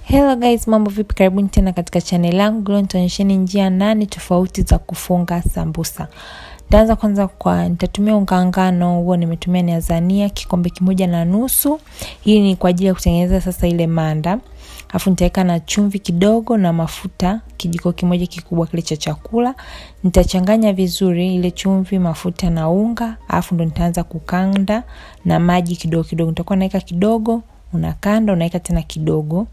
Hello guys, mambo vipi? Karibuni tena katika channel yangu. Leo nitaonyesheni njia 8 tofauti za kufunga sambusa. Nitaanza kwanza nitatumia unga ngano, huo nimetumia ni Azania kikombe 1.5. Hii ni kwa ajili ya kutengeneza sasa ile manda. Alafu nitaweka na chumvi kidogo na mafuta kijiko kimoja kikubwa kile cha chakula. Nitachanganya vizuri ile chumvi, mafuta na unga. Alafu ndo nitaanza kukanda na maji kidogo kidogo. Nitakuwa naweka kidogo, unakanda, unaweka tena kidogo.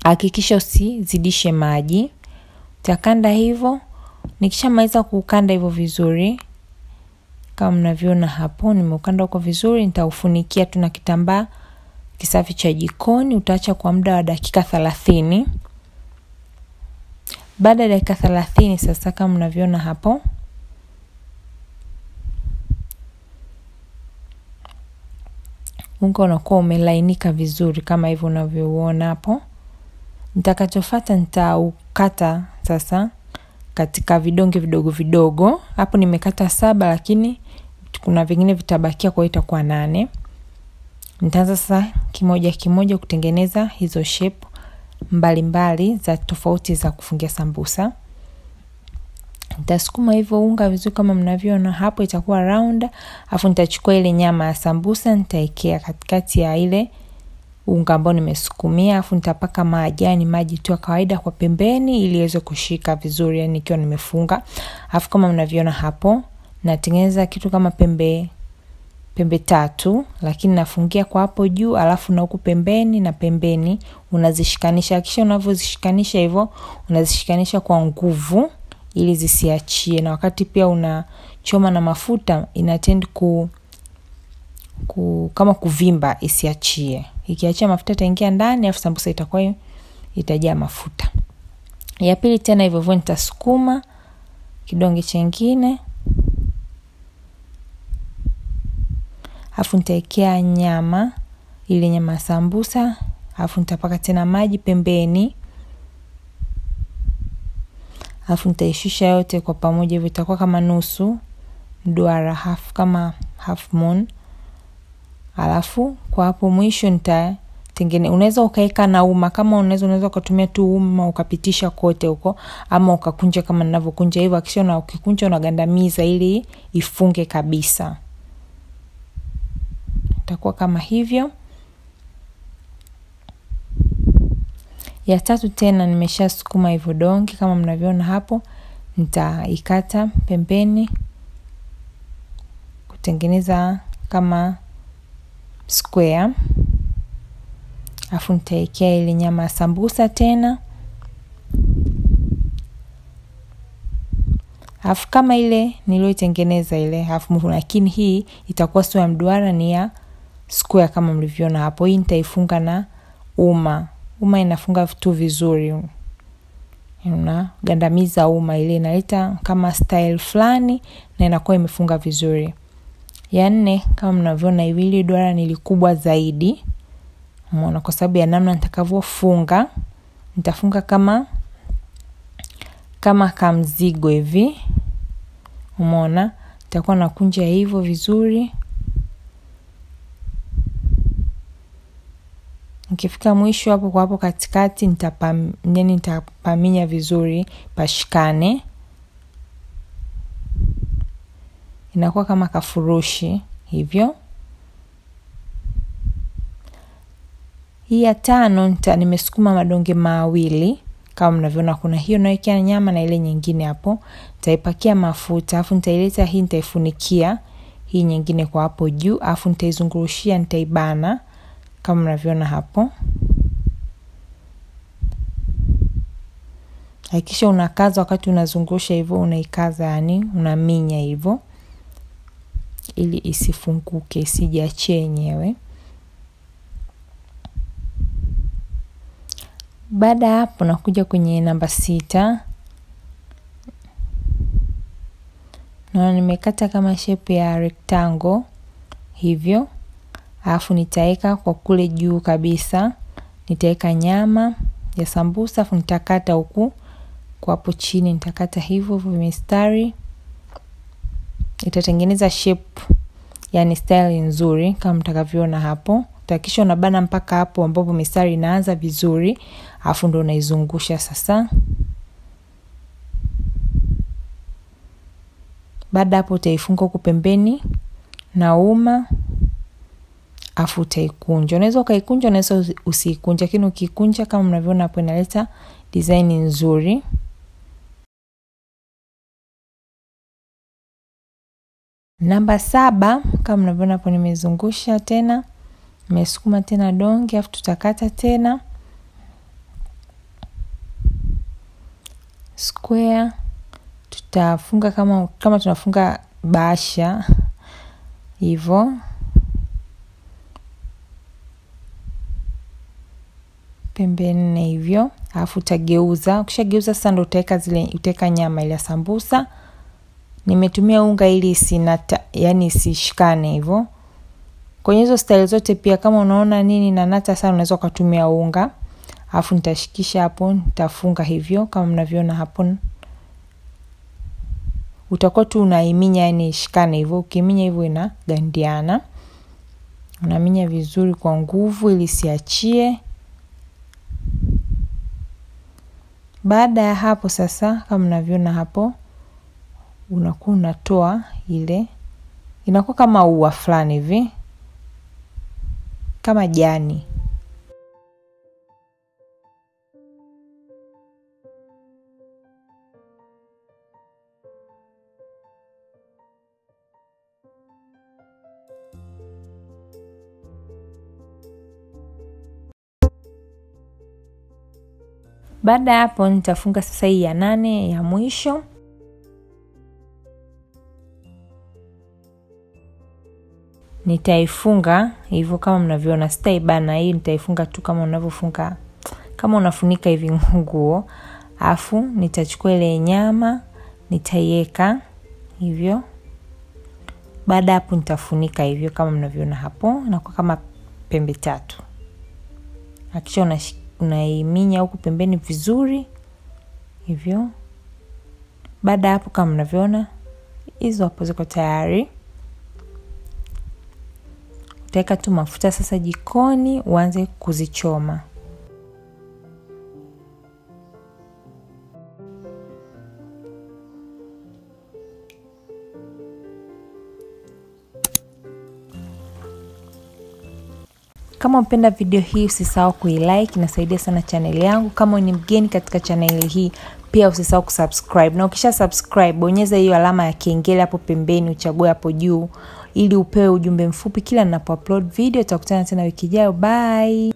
Hakikisha usizidishe maji. Utakanda hivyo. Nikishamaliza kukanda hivyo vizuri, kama mnavyoona hapo, nimeukanda huko vizuri, nitaufunikia tu na kitambaa kisafi cha jikoni. Utaacha kwa muda wa dakika 30. Baada ya dakika 30 sasa, kama mnavyoona hapo, unga unakuwa umelainika vizuri kama hivyo unavyoona hapo. Nitakachofuata nitaukata sasa katika vidonge vidogo vidogo. Hapo nimekata 7, lakini kuna vingine vitabakia, kwa hiyo itakuwa 8. Nitaanza sasa kimoja kimoja kutengeneza hizo shape mbalimbali za tofauti za kufungia sambusa. Nitasukuma hivyo unga vizuri kama mnavyoona hapo, itakuwa round. Alafu nitachukua ile nyama ya sambusa, nitaikea katikati ya ile unga ambao nimesukumia. Alafu nitapaka maji tu ya kawaida kwa pembeni ili iweze kushika vizuri, yani nikiwa nimefunga. Alafu kama mnavyoona hapo, natengeneza kitu kama pembe 3, lakini nafungia kwa hapo juu. Alafu na huku pembeni na pembeni unazishikanisha. Kisha unavyozishikanisha hivyo, unazishikanisha kwa nguvu ili zisiachie. Na wakati pia unachoma na mafuta, inatend kama kuvimba, isiachie. Ikiachia mafuta itaingia ndani, afu sambusa itakuwa itajaa mafuta. Ya pili tena hivyo hivyo, nitasukuma kidonge chengine. Afu nitaekea ile nyama sambusa. Afu nitapaka tena maji pembeni. Afu nitaishusha yote kwa pamoja, hivyo itakuwa kama nusu mduara, half moon. Alafu kwa hapo mwisho unaweza ukaeka na uma, kama unaweza kutumia tu uma ukapitisha kote huko, ama ukakunja kama ninavyokunja hivyo. Kisha na ukikunja unagandamiza ili ifunge kabisa. Itakuwa kama hivyo. Ya tatu tena nimeshasukuma hivyo donge kama mnavyoona hapo, nitaikata pembeni kutengeneza kama square. Afu nitaekea ile nyama sambusa tena. Afu kama ile niliyotengeneza ile, afu lakini hii itakuwa sio ya mduara, ni ya square kama mlivyoona hapo. Hii nitaifunga na uma. Uma inafunga vitu vizuri. Gandamiza uma ile, inaleta kama style fulani na inakuwa imefunga vizuri. Ya 4 kama mnavyoona hivi, ile duara ni kubwa zaidi. Umeona, kwa sababu ya namna nitakavyofunga. Nitafunga kama kamzigo hivi. Umeona, nitakuwa nakunja hivyo vizuri. Nikifika mwisho hapo, kwa hapo katikati nitapaminya vizuri pashikane. Inakuwa kama kafurushi hivyo. Hii ya 5 nimesukuma madonge 2 kama mnavyoona. Kuna hiyo nawekea nyama na ile nyingine hapo. Nitaipakia mafuta, afu nitaileta hii, nitaifunikia hii nyingine kwa hapo juu. Afu nitaizungurushia, nitaibana kama mnavyoona hapo. Hakikisha unakaza wakati unazungusha hivyo, unaikaza, yani unaminya hivyo ili isifunguke, isijiachie yenyewe. Baada hapo nakuja kwenye namba 6. Na nimekata kama shape ya rectangle hivyo. Alafu nitaeka kwa kule juu kabisa, nitaeka nyama ya sambusa. Alafu nitakata huku kwa hapo chini, nitakata hivyo mistari. Itatengeneza shape, yani style nzuri kama mtakavyoona hapo. Utakisha unabana mpaka hapo ambapo mistari inaanza vizuri, alafu ndo unaizungusha sasa. Baada hapo utaifunga huko pembeni na uma, afu utaikunja. Unaweza ukaikunja, unaweza usikunja, lakini ukikunja kama mnavyoona hapo inaleta design nzuri. Namba 7 kama mnavyoona hapo nimezungusha tena, nimesukuma tena donge, afu tutakata tena square. Tutafunga kama tunafunga bahasha hivyo. Pembeni hivyo, alafu utageuza. Ukishageuza sasa ndo utaweka nyama ile ya sambusa. Nimetumia unga ili isishikane hivyo. Kwenye hizo style zote pia kama unaona nini na nata sana unaweza kutumia unga. Alafu nitashikisha hapo, nitafunga hivyo kama mnavyoona hapo. Utakuwa tu unaiminya ishikane hivyo. Ukiminya hivyo inagandiana. Unaminya vizuri kwa nguvu ili siachie. Baada ya hapo sasa kama mnavyoona hapo, unakuwa unatoa ile, inakuwa kama ua fulani hivi, kama jani. Baada hapo nitafunga sasa hii ya 8 ya mwisho. Nitaifunga hivyo kama mnavyoona, sitaibana hii, nitaifunga tu kama unavyofunga kama unafunika hivi nguo. Afu nitachukua ile nyama nitaiweka hivyo. Baada hapo nitafunika hivyo kama mnavyoona hapo, inakuwa kama pembe 3. Hakisha unaiminya huku pembeni vizuri hivyo. Baada hapo kama mnavyoona hizo hapo ziko tayari. Utaweka tu mafuta sasa jikoni uanze kuzichoma. Kama unapenda video hii usisahau kuilike, inasaidia sana channel yangu. Kama ni mgeni katika channel hii pia usisahau kusubscribe. Na ukisha subscribe bonyeza hiyo alama ya kengele hapo pembeni, uchague hapo juu ili upewe ujumbe mfupi kila ninapo upload video. Tutakutana tena wiki ijayo. Bye.